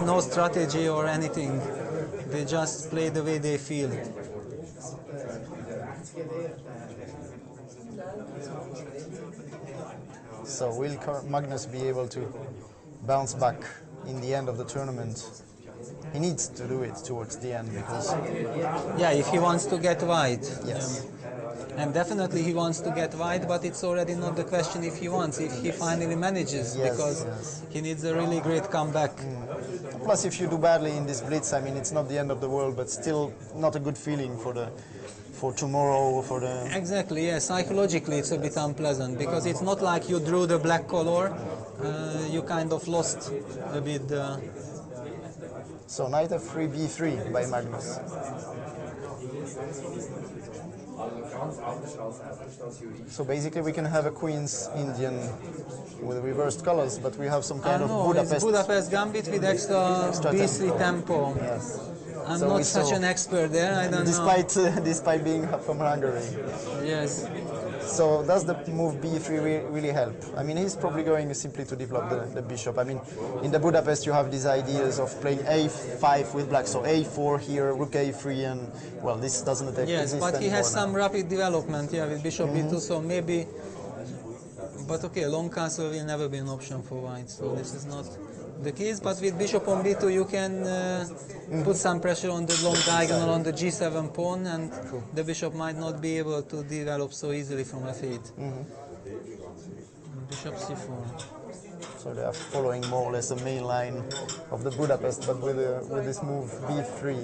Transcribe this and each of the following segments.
no strategy or anything. They just play the way they feel. So will Magnus be able to bounce back in the end of the tournament? He needs to do it towards the end because... Yeah, if he wants to get wide. Yes. And definitely he wants to get wide, but it's already not the question if he wants, if he finally manages, because he needs a really great comeback. Plus, if you do badly in this blitz, I mean, it's not the end of the world, but still not a good feeling for tomorrow, for the... Exactly, yeah, psychologically it's a bit unpleasant, because it's not like you drew the black color, you kind of lost a bit. So knight f3, b3 by Magnus. So basically we can have a Queen's Indian with reversed colors, but we have some kind of Budapest... It's Budapest gambit with extra B3 tempo. Yes. I'm so not such an expert there, I don't know. Despite being from Hungary. Yes. So does the move b3 really help? I mean, he's probably going simply to develop the bishop. I mean, in the Budapest you have these ideas of playing a5 with black, so a4 here, rook a3, and well, this doesn't exist anymore. Yes, but he has some rapid development, yeah, with bishop b2, so maybe... But okay, long castle will never be an option for white, so this is not the case. But with bishop on b2 you can put some pressure on the long diagonal on the g7 pawn, and the bishop might not be able to develop so easily from f8. Bishop c4. So they are following more or less the main line of the Budapest, but with this move b3,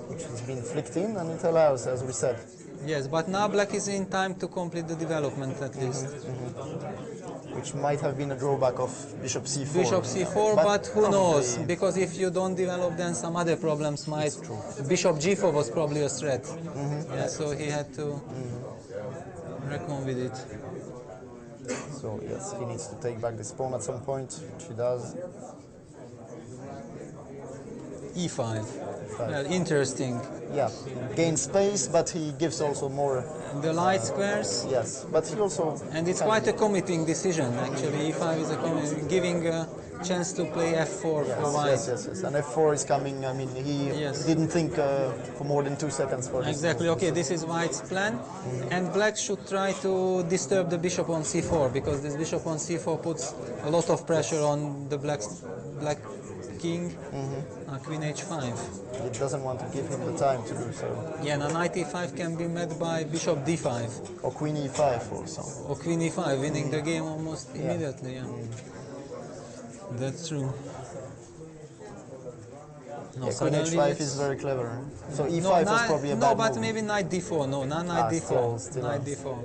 which has been flicked in, and it allows, as we said. Yes, but now black is in time to complete the development at least. Which might have been a drawback of bishop c4. Bishop c4, but who knows? Because if you don't develop, then some other problems might... Bishop g4 was probably a threat. Yeah, so he had to reckon with it. So yes, he needs to take back this pawn at some point, which he does. e5. Well, interesting. Yeah, gains space, but he gives also more... The light squares? Yes, but he also... And it's quite a committing decision, actually. e5 is giving a chance to play f4 for white. Yes. And f4 is coming, I mean, he didn't think for more than 2 seconds for this. Exactly, okay, this is white's plan. And black should try to disturb the bishop on c4, because this bishop on c4 puts a lot of pressure on the black king. Queen h5. It doesn't want to give him the time to do so. Yeah, now knight e5 can be met by bishop d5. Or queen e5 also. Or queen e5, winning the game almost immediately, yeah. That's true. No, queen h5 is very clever. So e5 was probably a bad No, but move. maybe knight d4, no, not knight d4. Still knight d4.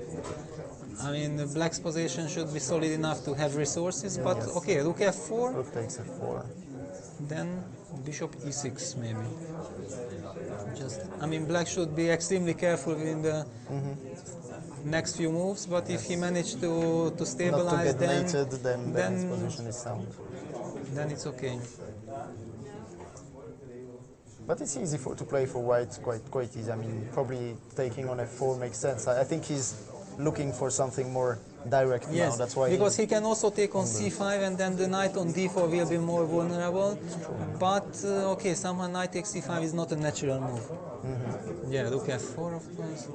I mean, the black's position should be solid enough to have resources, but okay, rook f4. Rook takes f4. Then bishop e6 maybe. I mean, black should be extremely careful in the next few moves, but if he managed to stabilize, not to get mated, then his position is sound. Then it's okay. But it's easy to play for white, quite easy. I mean, probably taking on f4 makes sense. I think he's looking for something more direct now. That's why because he can also take on c5, and then the knight on d4 will be more vulnerable. But okay, somehow knight takes c5 is not a natural move. Yeah, rook f4 of course.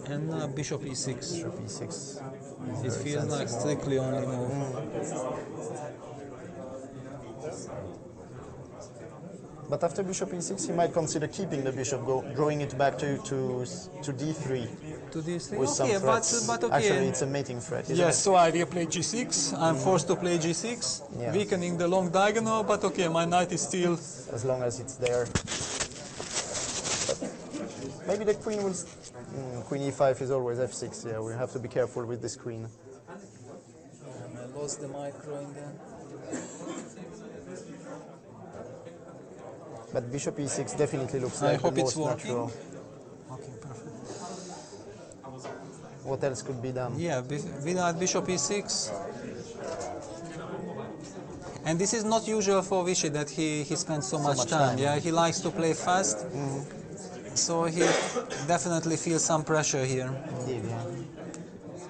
And bishop e6. Bishop e6. It feels like strictly only move. But after bishop e6, he might consider keeping the bishop, drawing it back to d3. To d3? With some threats. But okay. Actually, it's a mating threat, isn't it? So I will play g6. I'm forced to play g6, weakening the long diagonal, but okay, my knight is still... As long as it's there. But maybe the queen will... queen e5 is always f6, yeah, we have to be careful with this queen. I lost the micro in there. But bishop e6 definitely looks like the most natural. Okay, perfect. What else could be done? Yeah, without bishop e6. And this is not usual for Vichy that he spends so much time. Yeah, he likes to play fast. So he definitely feels some pressure here. Indeed, yeah.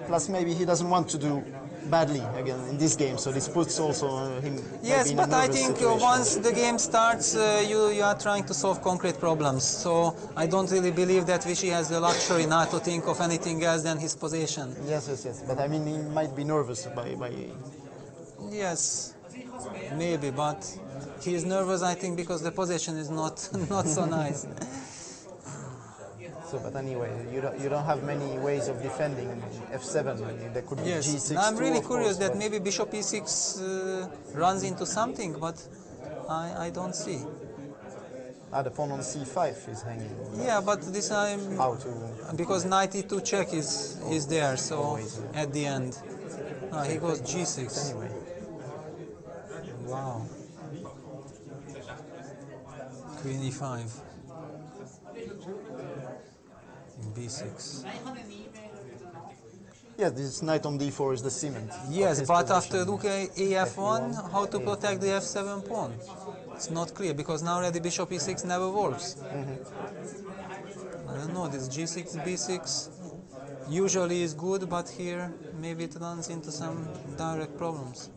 Plus maybe he doesn't want to do badly again in this game, so this puts also him. Yes, maybe in a but I nervous think situation. once the game starts, you are trying to solve concrete problems. So I don't really believe that Vichy has the luxury not to think of anything else than his position. Yes, yes, yes. But I mean, he might be nervous by. Yes, maybe, but he is nervous, I think, because the position is not not so nice. So, but anyway, you don't have many ways of defending f7. I mean, there could be Yes, g6. I'm really of curious course, that but- maybe bishop e6 runs into something, but I don't see. the pawn on c5 is hanging. Yeah, but this time How to? because knight e2 check is there, so Always, yeah. at the end, he goes g6. Anyway, Wow. Queen e5. B6. yeah, this knight on d4 is the cement. of Yes, his but position. after rook af1, how to protect the f7 pawn? It's not clear because now already bishop e6 never works. I don't know, this g6, b6 usually is good, but here maybe it runs into some direct problems.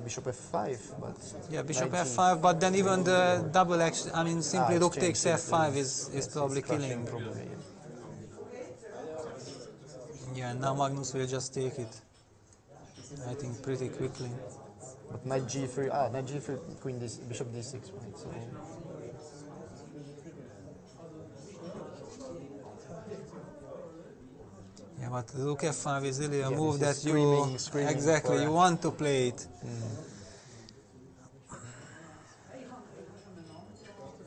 Bishop f5, but Yeah, bishop 19. f5, but then even the double action, I mean, simply rook exchange, takes f5 yes, is probably killing. Probably, yeah. Yeah, now Magnus will just take it, I think, pretty quickly. But knight g3, knight g3, queen d, bishop d6, right? So Yeah, but rook f5 is really a Yeah, move this is that you screaming exactly for you a- want to play it.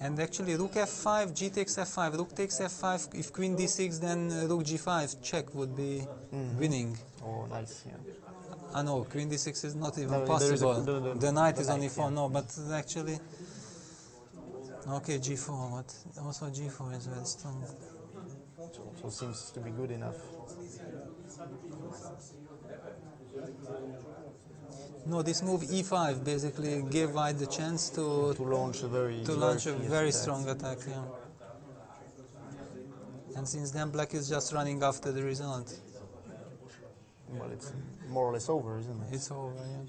And actually, rook f5, g takes f5, rook takes f5. If queen d6, then rook g5 check would be winning. oh, nice, yeah. No, queen d6 is not even No, there is a- possible. the The knight the is on knight, e4. yeah. No, but actually, okay, g4. But also g4 is very strong. So seems to be good enough. No, this move e5 basically gave white the chance to launch a very launch a fierce very attack. strong attack. Yeah. And since then, black is just running after the result. Well, it's more or less over, isn't it? It's over. Yeah.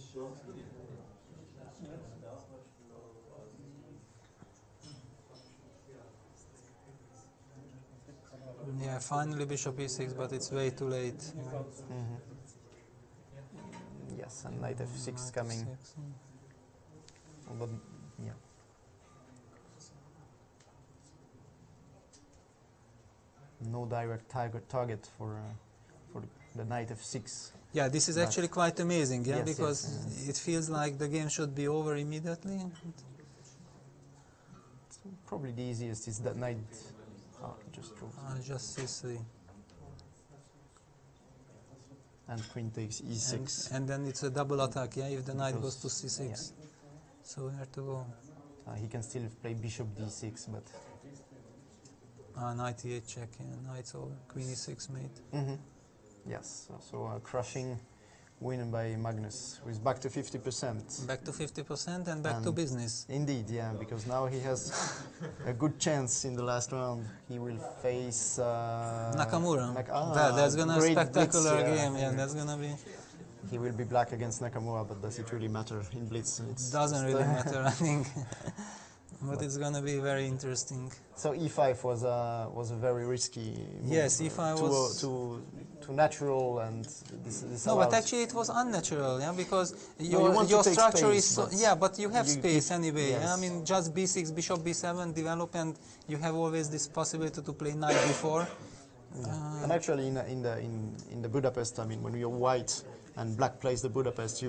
Yeah, finally bishop e6, but it's way too late. Yes, and knight f6 coming. Six, But, yeah. No direct target for the knight f6. Yeah, this is But- actually quite amazing, yeah, Yes, because yes, it feels like the game should be over immediately. Probably the easiest is that knight. Just drove. Just c3. And queen takes e6. And then it's a double attack, yeah, if the knight goes Because- to c6. So where to go? He can still play bishop d6, but Knight e8 check, yeah, knight's over, queen e6 mate. yes. So a crushing win by Magnus, who is back to 50%. Back to 50% and back to And- business. Indeed, yeah, because now he has a good chance in the last round. He will face Nakamura. That's gonna be a great spectacular blitz, game, yeah, that's gonna be... He will be black against Nakamura, but does it really matter in blitz? It's Doesn't just, really matter, I think. But it's gonna be very interesting. So e5 was a very risky move. Yes, e5 was- too natural, and this No, but allowed- actually it was unnatural, yeah, because you your want to take structure space, is so, but yeah, but you have you space give- anyway. Yeah? I yes. mean, just b6, bishop b7, develop, and you have always this possibility to play knight b4. And actually, in the Budapest, I mean, when you're white and black plays the Budapest,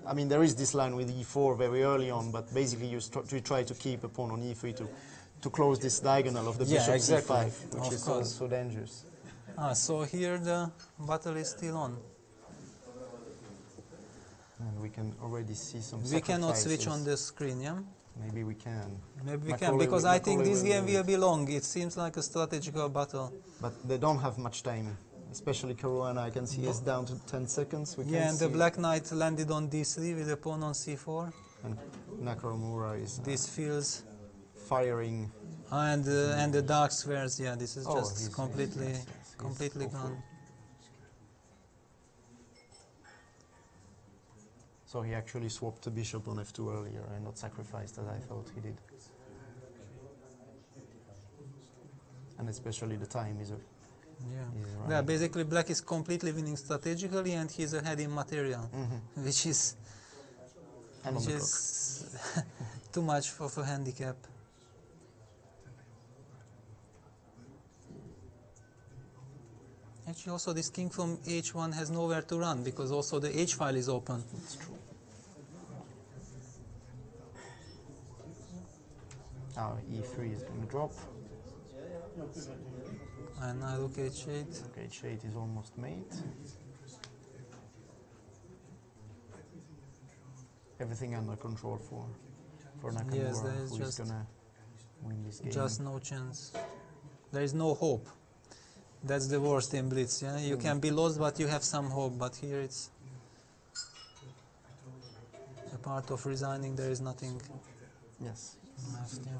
I mean, there is this line with e4 very early on, but basically you try to keep a pawn on e3 to close this diagonal of the Yeah, bishop exactly. c5, which Of is course. so dangerous. So here the battle is still on. And we can already see some We cannot switch sacrifices. on the screen, yeah? Maybe we can. Maybe we Macaulay can, because will- I think Macaulay this game will- will be long. It seems like a strategical battle. But they don't have much time, especially Caruana. I can see is down to 10 seconds. We Yeah, can and see the black knight landed on d3 with the pawn on c4. And Nakamura is This feels... firing. And the dark squares, yeah, this is Oh, just he's- completely, yes, yes, he's completely awful. gone. So he actually swapped the bishop on f2 earlier and not sacrificed as I thought he did. And especially the time is Yeah, basically black is completely winning strategically and he's ahead in material, which is too much of a handicap. Actually, also this king from h1 has nowhere to run because also the h file is open. That's true. Now e3 is going to drop. And now look h8. Okay, h8 is almost made. Everything under control for Nakamura, Yes, there is who is just going to win this game. just no chance. There is no hope. That's the worst in Blitz. Yeah, you can be lost, but you have some hope. But here it's a part of resigning. There is nothing Yes. left. Yeah.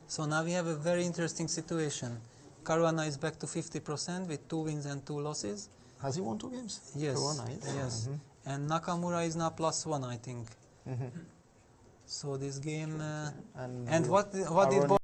So now we have a very interesting situation. Caruana is back to 50% with 2 wins and 2 losses. Has he won 2 games? Yes. Caruana is? Yes. And Nakamura is now +1, I think. So this game. And what did